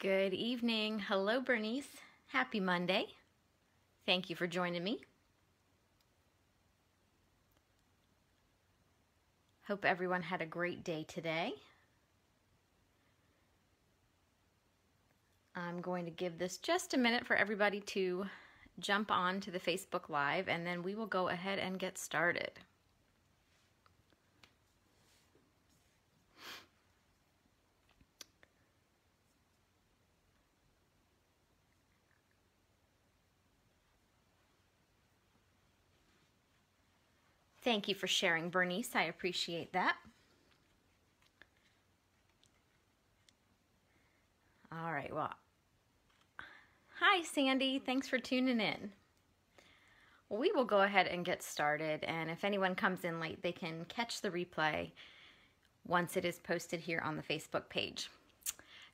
Good evening. Hello, Bernice. Happy Monday. Thank you for joining me. Hope everyone had a great day today. I'm going to give this just a minute for everybody to jump on to the Facebook Live, and then we will go ahead and get started. Thank you for sharing, Bernice. I appreciate that. All right, well, hi, Sandy. Thanks for tuning in. Well, we will go ahead and get started, and if anyone comes in late, they can catch the replay once it is posted here on the Facebook page.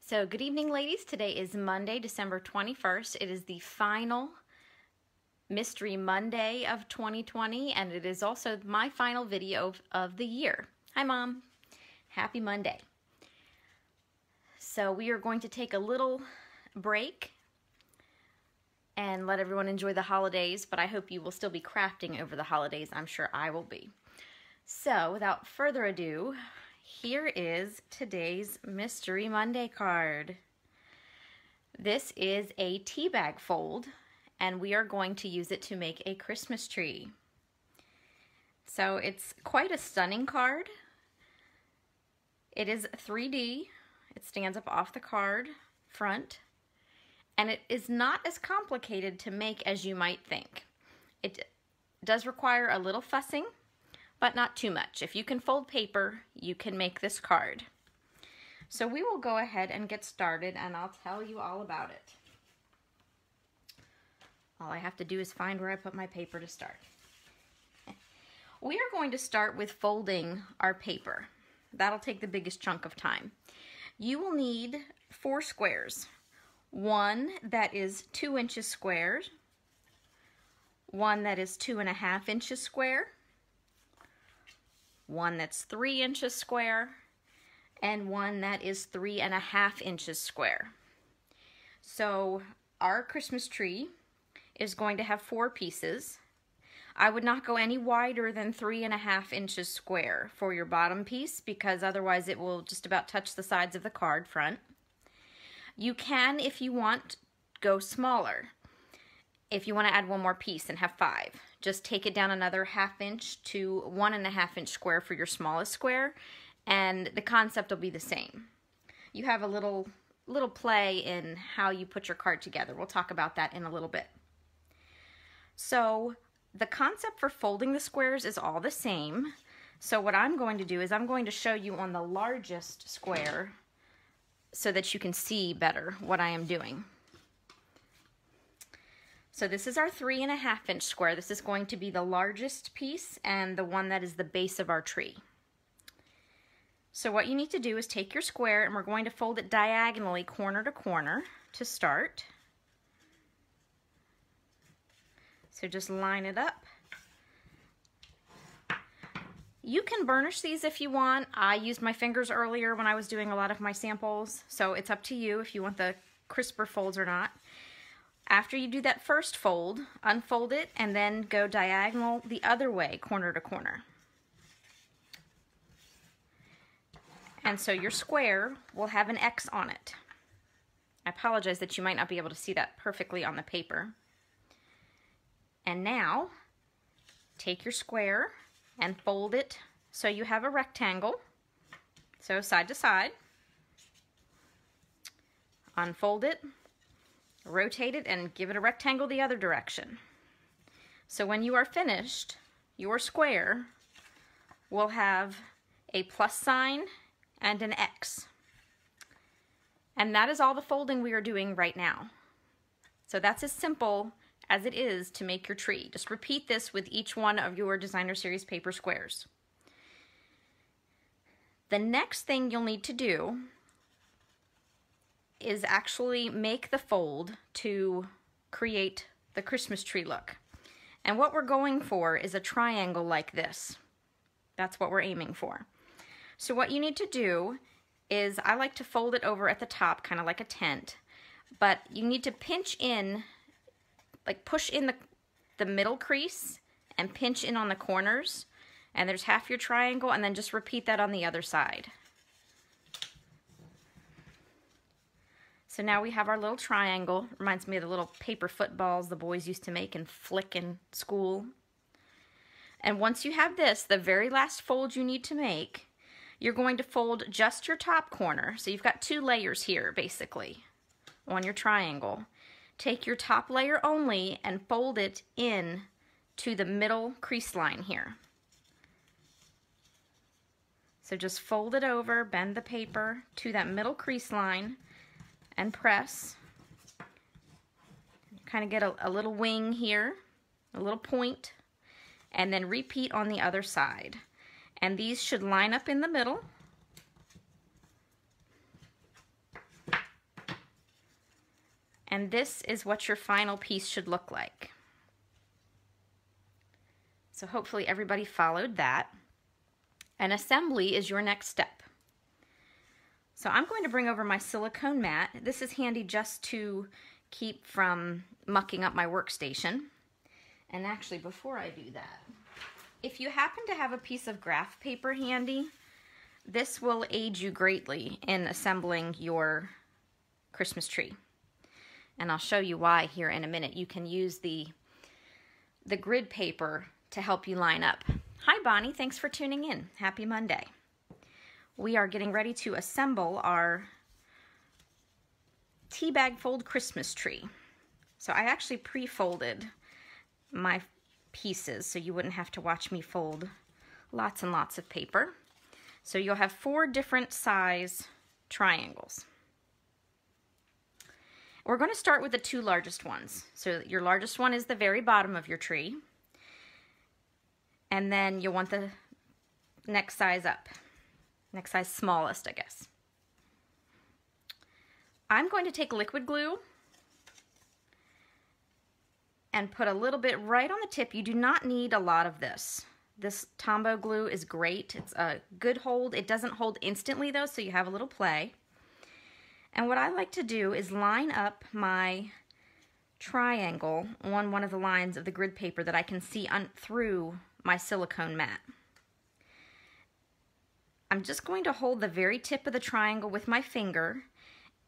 So, good evening, ladies. Today is Monday, December 21st. It is the final Mystery Monday of 2020, and it is also my final video of the year. Hi, Mom. Happy Monday. So we are going to take a little break and let everyone enjoy the holidays, but I hope you will still be crafting over the holidays. I'm sure I will be. So without further ado, here is today's Mystery Monday card. This is a tea bag fold, and we are going to use it to make a Christmas tree. So it's quite a stunning card. It is 3D. It stands up off the card front, and it is not as complicated to make as you might think. It does require a little fussing, but not too much. If you can fold paper, you can make this card. So we will go ahead and get started, and I'll tell you all about it. All I have to do is find where I put my paper to start. We are going to start with folding our paper. That'll take the biggest chunk of time. You will need 4 squares. One that is 2 inches square, one that is 2.5 inches square, one that's 3 inches square, and one that is 3.5 inches square. So our Christmas tree is going to have 4 pieces. I would not go any wider than 3.5 inches square for your bottom piece, because otherwise it will just about touch the sides of the card front. You can, if you want, go smaller. If you want to add one more piece and have 5, just take it down another 1/2 inch to 1.5 inch square for your smallest square, and the concept will be the same. You have a little play in how you put your card together. We'll talk about that in a little bit. So the concept for folding the squares is all the same. So what I'm going to do is I'm going to show you on the largest square so that you can see better what I am doing. So this is our 3.5 inch square. This is going to be the largest piece and the one that is the base of our tree. So what you need to do is take your square, and we're going to fold it diagonally corner to corner to start. So just line it up. You can burnish these if you want. I used my fingers earlier when I was doing a lot of my samples, so it's up to you if you want the crisper folds or not. After you do that first fold, unfold it and then go diagonal the other way, corner to corner. And so your square will have an X on it. I apologize that you might not be able to see that perfectly on the paper. And now, take your square and fold it so you have a rectangle, so side to side. Unfold it, rotate it, and give it a rectangle the other direction. So when you are finished, your square will have a plus sign and an X. And that is all the folding we are doing right now. So that's as simple as it is to make your tree. Just repeat this with each one of your Designer Series paper squares. The next thing you'll need to do is actually make the fold to create the Christmas tree look. And what we're going for is a triangle like this. That's what we're aiming for. So what you need to do is I like to fold it over at the top, kind of like a tent, but you need to pinch in, like push in the middle crease and pinch in on the corners, and there's half your triangle, and then just repeat that on the other side. So now we have our little triangle. Reminds me of the little paper footballs the boys used to make and flick in school. And once you have this, the very last fold you need to make, you're going to fold just your top corner. So you've got 2 layers here, basically, on your triangle. Take your top layer only and fold it in to the middle crease line here. So just fold it over, bend the paper to that middle crease line, and press. Kind of get a little wing here, a little point, and then repeat on the other side. And these should line up in the middle. And this is what your final piece should look like. So hopefully everybody followed that. And assembly is your next step. So I'm going to bring over my silicone mat. This is handy just to keep from mucking up my workstation. And actually, before I do that, if you happen to have a piece of graph paper handy, this will aid you greatly in assembling your Christmas tree. And I'll show you why here in a minute. You can use the grid paper to help you line up. Hi Bonnie, thanks for tuning in. Happy Monday. We are getting ready to assemble our tea bag fold Christmas tree. So I actually pre-folded my pieces so you wouldn't have to watch me fold lots and lots of paper. So you'll have 4 different size triangles. We're going to start with the 2 largest ones. So your largest one is the very bottom of your tree. And then you'll want the next size up. Next size smallest, I guess. I'm going to take liquid glue and put a little bit right on the tip. You do not need a lot of this. This Tombow glue is great. It's a good hold. It doesn't hold instantly though, so you have a little play. And what I like to do is line up my triangle on one of the lines of the grid paper that I can see through my silicone mat. I'm just going to hold the very tip of the triangle with my finger,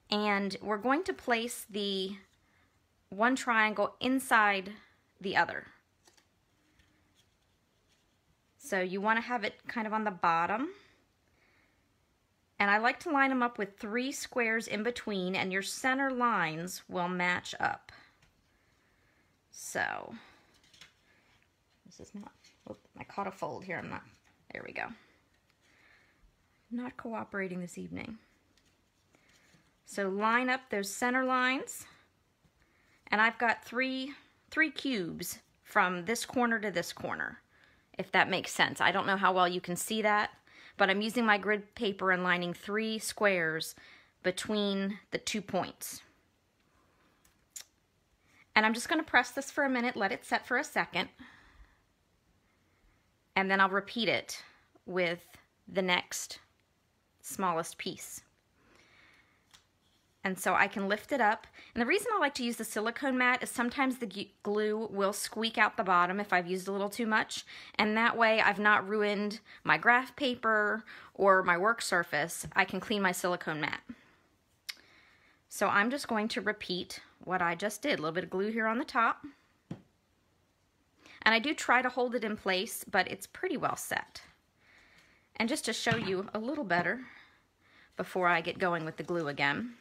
and we're going to place the one triangle inside the other. So you want to have it kind of on the bottom, and I like to line them up with 3 squares in between, and your center lines will match up. So this is not, oh, I caught a fold here. There we go. Not cooperating this evening. So line up those center lines, and I've got three cubes from this corner to this corner, if that makes sense. I don't know how well you can see that, but I'm using my grid paper and lining 3 squares between the 2 points. And I'm just going to press this for a minute, let it set for a second, and then I'll repeat it with the next smallest piece. And so I can lift it up. And the reason I like to use the silicone mat is sometimes the glue will squeak out the bottom if I've used a little too much. And that way I've not ruined my graph paper or my work surface. I can clean my silicone mat. So I'm just going to repeat what I just did. A little bit of glue here on the top. And I do try to hold it in place, but it's pretty well set. And just to show you a little better before I get going with the glue again.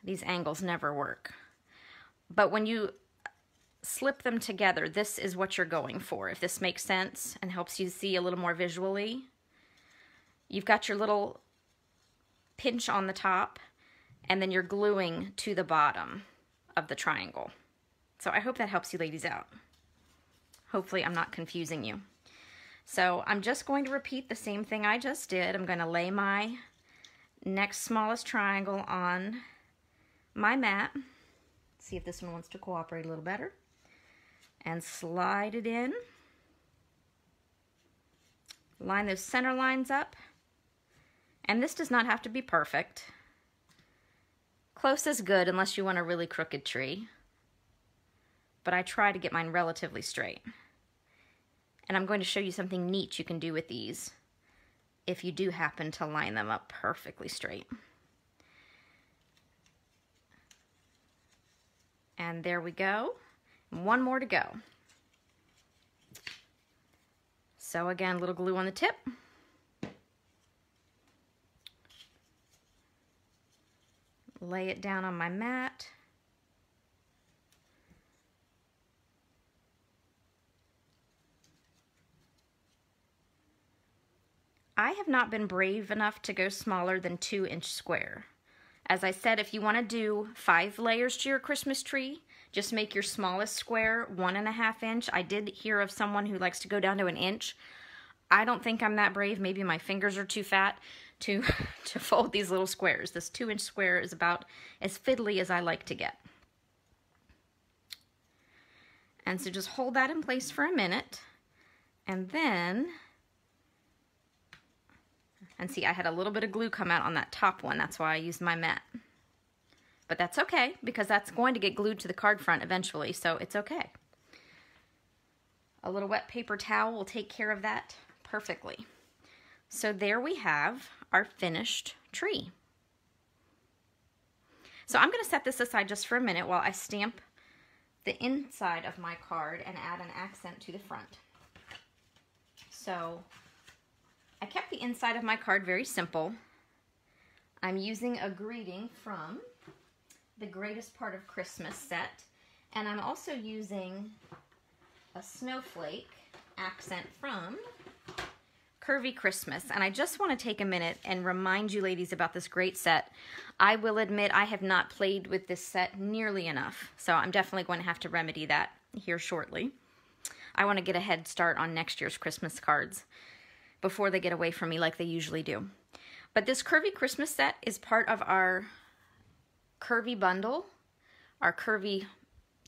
These angles never work. But when you slip them together, this is what you're going for. If this makes sense and helps you see a little more visually. You've got your little pinch on the top, and then you're gluing to the bottom of the triangle. So I hope that helps you ladies out. Hopefully I'm not confusing you. So I'm just going to repeat the same thing I just did. I'm going to lay my next smallest triangle on my mat. See if this one wants to cooperate a little better. And slide it in. Line those center lines up. And this does not have to be perfect. Close is good unless you want a really crooked tree. But I try to get mine relatively straight. And I'm going to show you something neat you can do with these if you do happen to line them up perfectly straight. And there we go. One more to go. So again, a little glue on the tip. Lay it down on my mat. I have not been brave enough to go smaller than 2-inch square. As I said, if you want to do 5 layers to your Christmas tree, just make your smallest square 1.5 inch. I did hear of someone who likes to go down to 1 inch. I don't think I'm that brave. Maybe my fingers are too fat to fold these little squares. This 2-inch square is about as fiddly as I like to get. And so just hold that in place for a minute, and then, and see, I had a little bit of glue come out on that top one. That's why I used my mat. But that's okay, because that's going to get glued to the card front eventually, so it's okay. A little wet paper towel will take care of that perfectly. So there we have our finished tree. So I'm going to set this aside just for a minute while I stamp the inside of my card and add an accent to the front. So I kept the inside of my card very simple. I'm using a greeting from The Greatest Part of Christmas set, and I'm also using a snowflake accent from Curvy Christmas. And I just want to take a minute and remind you ladies about this great set. I will admit I have not played with this set nearly enough, so I'm definitely going to have to remedy that here shortly. I want to get a head start on next year's Christmas cards before they get away from me like they usually do. But this Curvy Christmas set is part of our Curvy bundle, our Curvy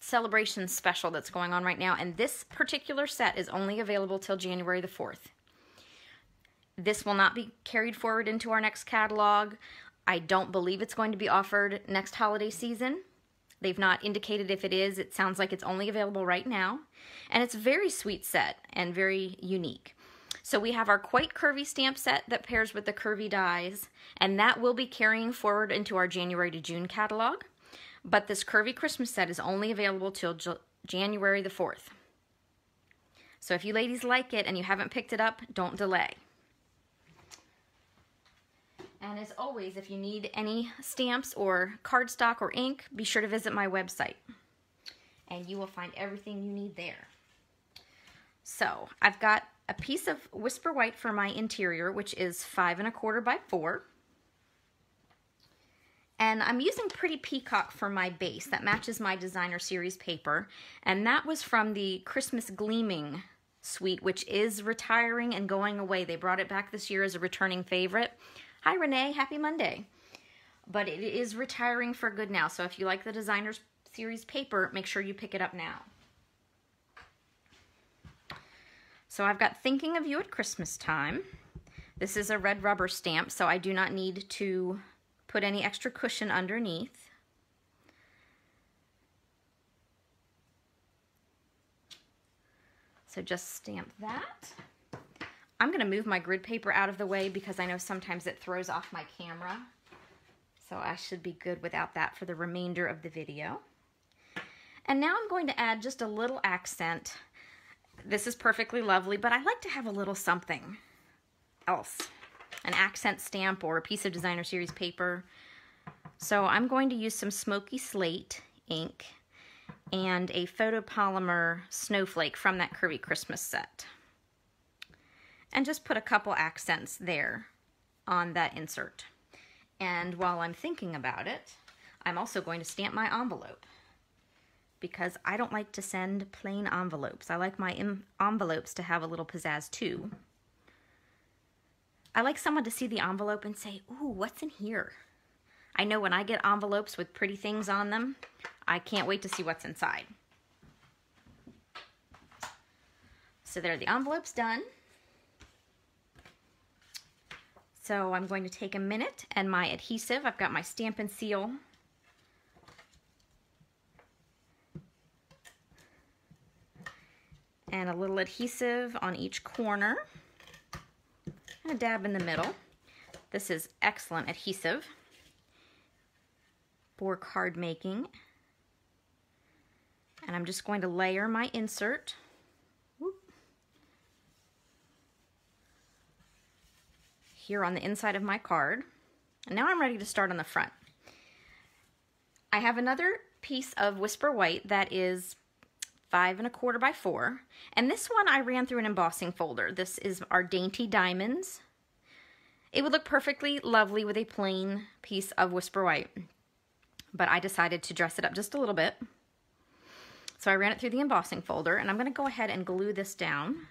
celebration special that's going on right now, and this particular set is only available till January the 4th. This will not be carried forward into our next catalog. I don't believe it's going to be offered next holiday season. They've not indicated if it is. It sounds like it's only available right now. And it's a very sweet set and very unique. So we have our Quite Curvy stamp set that pairs with the Curvy dies, and that will be carrying forward into our January to June catalog. But this Curvy Christmas set is only available till January the 4th. So if you ladies like it and you haven't picked it up, don't delay. And as always, if you need any stamps or cardstock or ink, be sure to visit my website. And you will find everything you need there. So, I've got a piece of Whisper White for my interior, which is 5 1/4 by 4. And I'm using Pretty Peacock for my base. That matches my Designer Series paper. And that was from the Christmas Gleaming suite, which is retiring and going away. They brought it back this year as a returning favorite. Hi Renee, happy Monday. But it is retiring for good now, so if you like the Designer Series paper, make sure you pick it up now. So I've got Thinking of You at Christmas Time. This is a red rubber stamp, so I do not need to put any extra cushion underneath. So just stamp that. I'm going to move my grid paper out of the way because I know sometimes it throws off my camera. So I should be good without that for the remainder of the video. And now I'm going to add just a little accent. This is perfectly lovely, but I like to have a little something else. An accent stamp or a piece of Designer Series paper. So I'm going to use some Smoky Slate ink and a photopolymer snowflake from that Curvy Christmas set. And just put a couple accents there on that insert. And while I'm thinking about it, I'm also going to stamp my envelope because I don't like to send plain envelopes. I like my envelopes to have a little pizzazz too. I like someone to see the envelope and say, ooh, what's in here? I know when I get envelopes with pretty things on them, I can't wait to see what's inside. So there, the envelope's done. So I'm going to take a minute and my adhesive, I've got my Stampin' Seal. And a little adhesive on each corner. And a dab in the middle. This is excellent adhesive for card making. And I'm just going to layer my insert. Here on the inside of my card. And now I'm ready to start on the front. I have another piece of Whisper White that is 5 1/4 by 4, and this one I ran through an embossing folder. This is our Dainty Diamonds. It would look perfectly lovely with a plain piece of Whisper White, but I decided to dress it up just a little bit. So I ran it through the embossing folder, and I'm going to go ahead and glue this down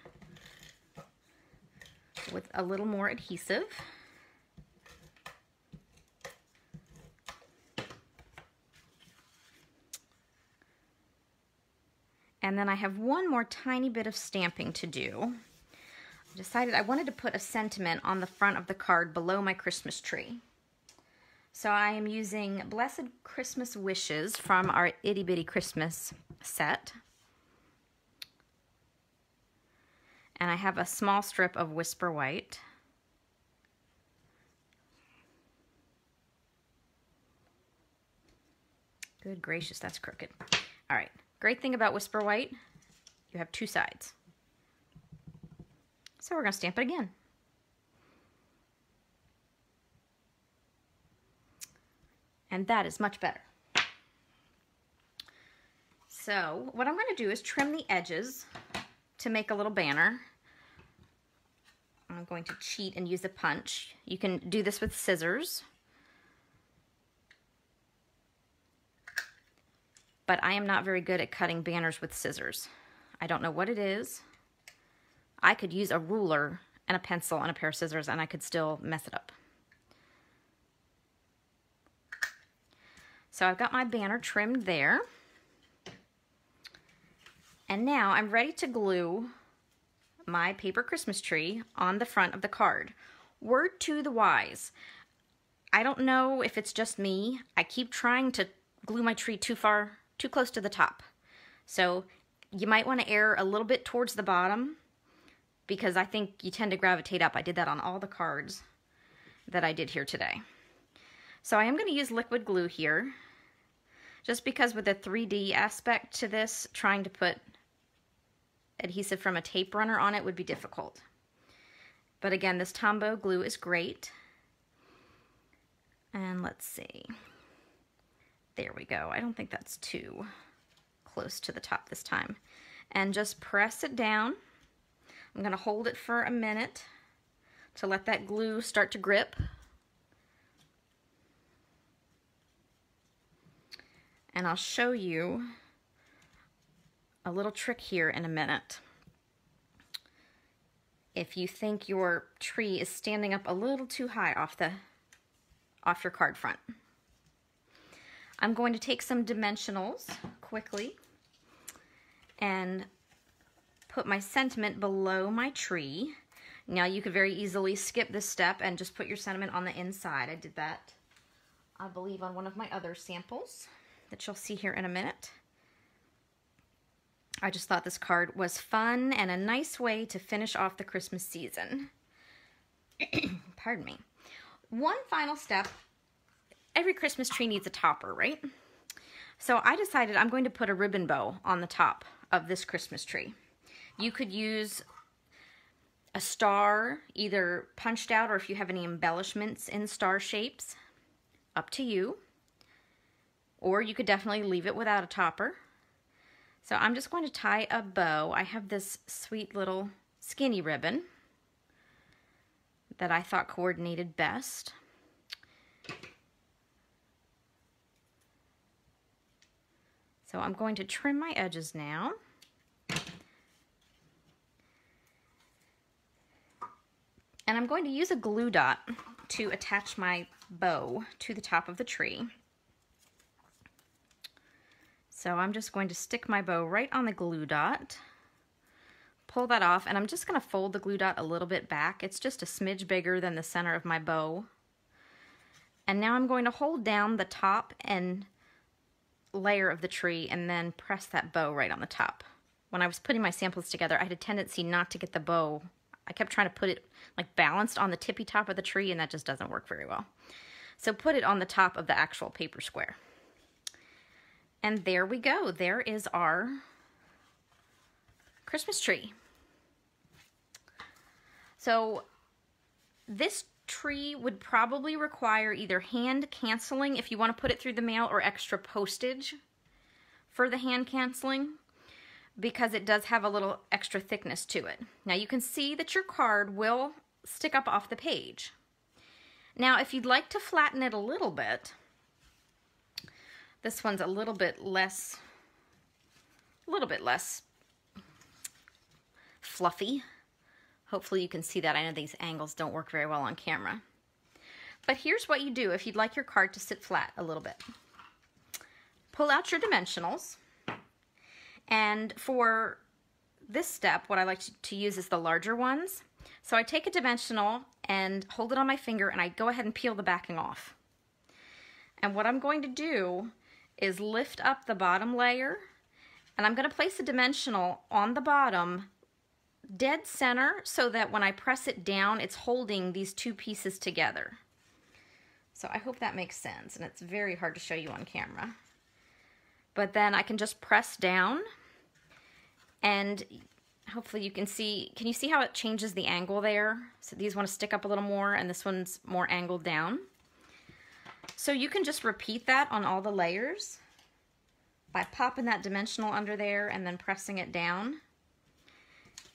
with a little more adhesive. And then I have one more tiny bit of stamping to do. I decided I wanted to put a sentiment on the front of the card below my Christmas tree. So I am using Blessed Christmas Wishes from our Itty Bitty Christmas set. And I have a small strip of Whisper White. Good gracious, that's crooked. All right, great thing about Whisper White, you have two sides. So we're gonna stamp it again. And that is much better. So what I'm gonna do is trim the edges to make a little banner. I'm going to cheat and use a punch. You can do this with scissors. But I am not very good at cutting banners with scissors. I don't know what it is. I could use a ruler and a pencil and a pair of scissors and I could still mess it up. So I've got my banner trimmed there. And now I'm ready to glue my paper Christmas tree on the front of the card. Word to the wise. I don't know if it's just me. I keep trying to glue my tree too close to the top. So you might want to err a little bit towards the bottom because I think you tend to gravitate up. I did that on all the cards that I did here today. So I am going to use liquid glue here just because with the 3D aspect to this, trying to put adhesive from a tape runner on it would be difficult. But again, this Tombow glue is great. And let's see. There we go. I don't think that's too close to the top this time. And just press it down. I'm going to hold it for a minute to let that glue start to grip. And I'll show you a little trick here in a minute. If you think your tree is standing up a little too high off your card front. I'm going to take some dimensionals quickly and put my sentiment below my tree. Now you could very easily skip this step and just put your sentiment on the inside. I did that, I believe, on one of my other samples that you'll see here in a minute. I just thought this card was fun and a nice way to finish off the Christmas season. Pardon me. One final step. Every Christmas tree needs a topper, right? So I decided I'm going to put a ribbon bow on the top of this Christmas tree. You could use a star, either punched out or if you have any embellishments in star shapes, up to you. Or you could definitely leave it without a topper. So I'm just going to tie a bow. I have this sweet little skinny ribbon that I thought coordinated best. So I'm going to trim my edges now. And I'm going to use a glue dot to attach my bow to the top of the tree. So I'm just going to stick my bow right on the glue dot, pull that off, and I'm just going to fold the glue dot a little bit back. It's just a smidge bigger than the center of my bow. And now I'm going to hold down the top and layer of the tree and then press that bow right on the top. When I was putting my samples together, I had a tendency not to get the bow. I kept trying to put it like balanced on the tippy top of the tree, and that just doesn't work very well. So put it on the top of the actual paper square. And there we go. There is our Christmas tree. So this tree would probably require either hand canceling if you want to put it through the mail, or extra postage for the hand canceling, because it does have a little extra thickness to it. Now you can see that your card will stick up off the page. Now if you'd like to flatten it a little bit, this one's a little bit less fluffy. Hopefully you can see that. I know these angles don't work very well on camera. But here's what you do if you'd like your card to sit flat a little bit. Pull out your dimensionals. And for this step, what I like to use is the larger ones. So I take a dimensional and hold it on my finger, and I go ahead and peel the backing off. And what I'm going to do is lift up the bottom layer, and I'm going to place a dimensional on the bottom dead center so that when I press it down, it's holding these two pieces together. So I hope that makes sense, and it's very hard to show you on camera. But then I can just press down, and hopefully you can see, can you see how it changes the angle there? So these want to stick up a little more, and this one's more angled down. So you can just repeat that on all the layers by popping that dimensional under there and then pressing it down.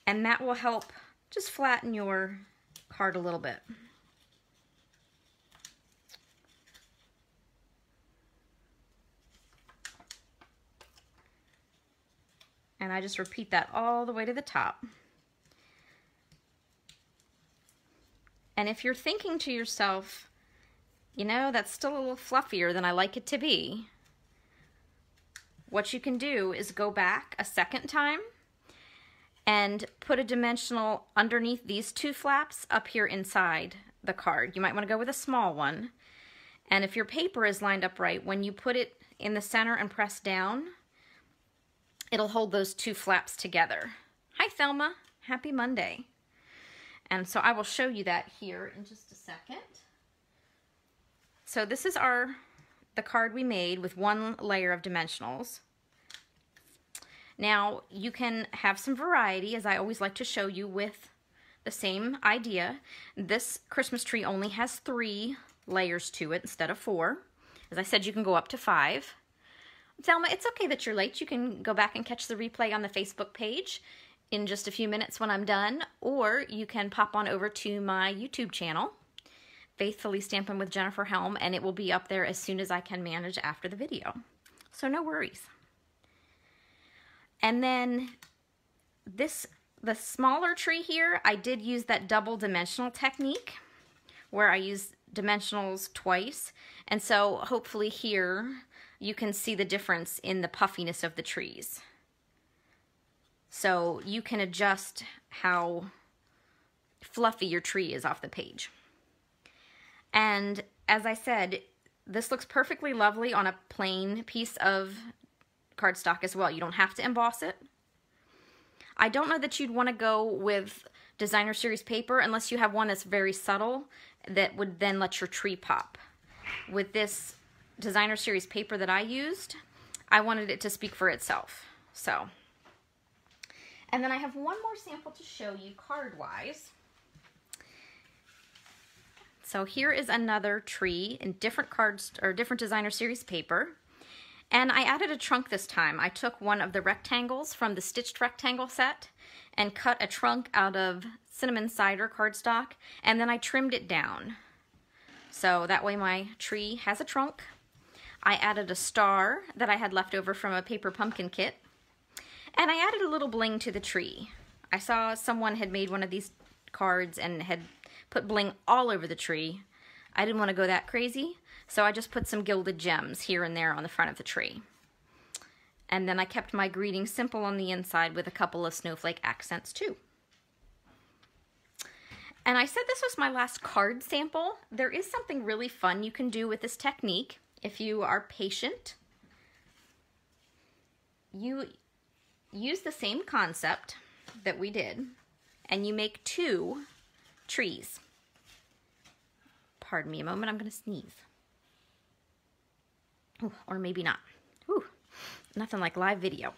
And that will help just flatten your card a little bit. And I just repeat that all the way to the top. And if you're thinking to yourself, you know, that's still a little fluffier than I like it to be, what you can do is go back a second time and put a dimensional underneath these two flaps up here inside the card. You might want to go with a small one. And if your paper is lined up right, when you put it in the center and press down, it'll hold those two flaps together. Hi, Thelma. Happy Monday. And so I will show you that here in just a second. So this is the card we made with one layer of dimensionals. Now you can have some variety, as I always like to show you with the same idea. This Christmas tree only has 3 layers to it instead of 4. As I said, you can go up to 5. Thelma, it's okay that you're late. You can go back and catch the replay on the Facebook page in just a few minutes when I'm done, or you can pop on over to my YouTube channel, Faithfully Stampin' with Jennifer Helm, and it will be up there as soon as I can manage after the video. So no worries. And then the smaller tree here, I did use that double dimensional technique where I use dimensionals twice. And so hopefully here you can see the difference in the puffiness of the trees. So you can adjust how fluffy your tree is off the page. And as I said, this looks perfectly lovely on a plain piece of cardstock as well. You don't have to emboss it. I don't know that you'd want to go with designer series paper unless you have one that's very subtle that would then let your tree pop. With this designer series paper that I used, I wanted it to speak for itself. So, and then I have one more sample to show you card-wise. So here is another tree in different cards or different designer series paper. And I added a trunk this time. I took one of the rectangles from the Stitched Rectangle set and cut a trunk out of Cinnamon Cider cardstock, and then I trimmed it down. So that way my tree has a trunk. I added a star that I had left over from a paper pumpkin kit, and I added a little bling to the tree. I saw someone had made one of these cards and had put bling all over the tree. I didn't want to go that crazy, so I just put some gilded gems here and there on the front of the tree. And then I kept my greeting simple on the inside with a couple of snowflake accents too. And I said this was my last card sample. There is something really fun you can do with this technique if you are patient. You use the same concept that we did, and you make 2 trees. Pardon me a moment, I'm going to sneeze. Ooh, or maybe not. Ooh, nothing like live video.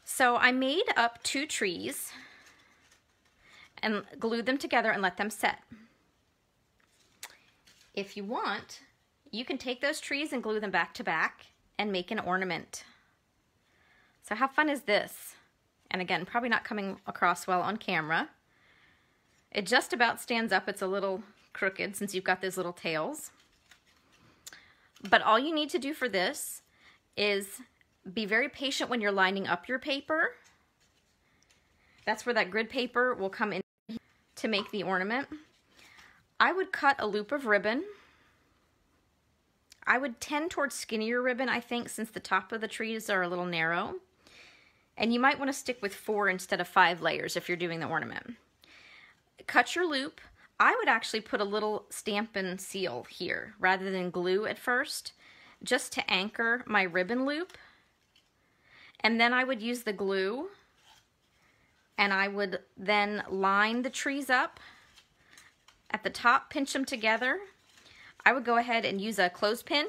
So I made up 2 trees and glued them together and let them set. If you want, you can take those trees and glue them back to back and make an ornament. So how fun is this? And again, probably not coming across well on camera. It just about stands up. It's a little crooked since you've got those little tails. But all you need to do for this is be very patient when you're lining up your paper. That's where that grid paper will come in to make the ornament. I would cut a loop of ribbon. I would tend towards skinnier ribbon, I think, since the top of the trees are a little narrow. And you might want to stick with 4 instead of 5 layers if you're doing the ornament. Cut your loop. I would actually put a little Stampin' Seal here rather than glue at first, just to anchor my ribbon loop. And then I would use the glue, and I would then line the trees up. At the top, pinch them together. I would go ahead and use a clothespin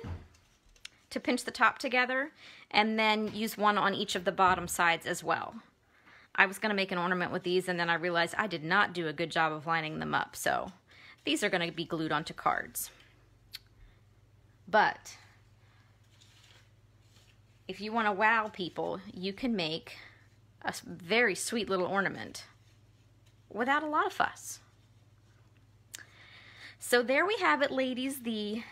to pinch the top together, and then use one on each of the bottom sides as well. I was going to make an ornament with these, and then I realized I did not do a good job of lining them up, so these are going to be glued onto cards. But if you want to wow people, you can make a very sweet little ornament without a lot of fuss. So there we have it, ladies, the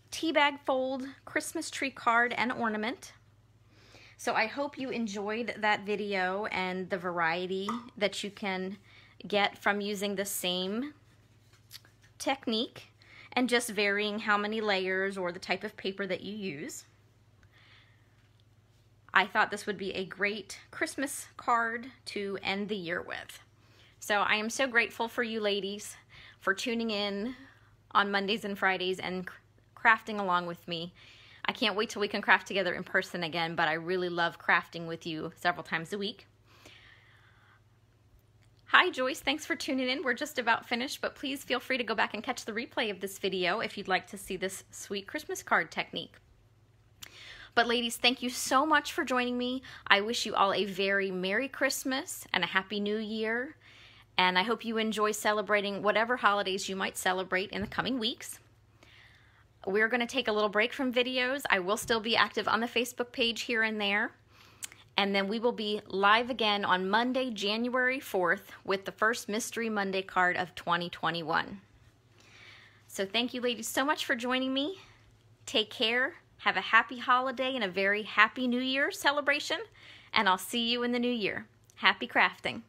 tea bag fold Christmas tree card and ornament. So I hope you enjoyed that video and the variety that you can get from using the same technique and just varying how many layers or the type of paper that you use. I thought this would be a great Christmas card to end the year with. So I am so grateful for you ladies for tuning in on Mondays and Fridays and crafting along with me. I can't wait till we can craft together in person again, but I really love crafting with you several times a week. Hi Joyce, thanks for tuning in. We're just about finished, but please feel free to go back and catch the replay of this video if you'd like to see this sweet Christmas card technique. But ladies, thank you so much for joining me. I wish you all a very Merry Christmas and a Happy New Year. And I hope you enjoy celebrating whatever holidays you might celebrate in the coming weeks. We're going to take a little break from videos. I will still be active on the Facebook page here and there. And then we will be live again on Monday, January 4th with the first Mystery Monday card of 2021. So thank you ladies so much for joining me. Take care. Have a happy holiday and a very happy New Year celebration. And I'll see you in the new year. Happy crafting.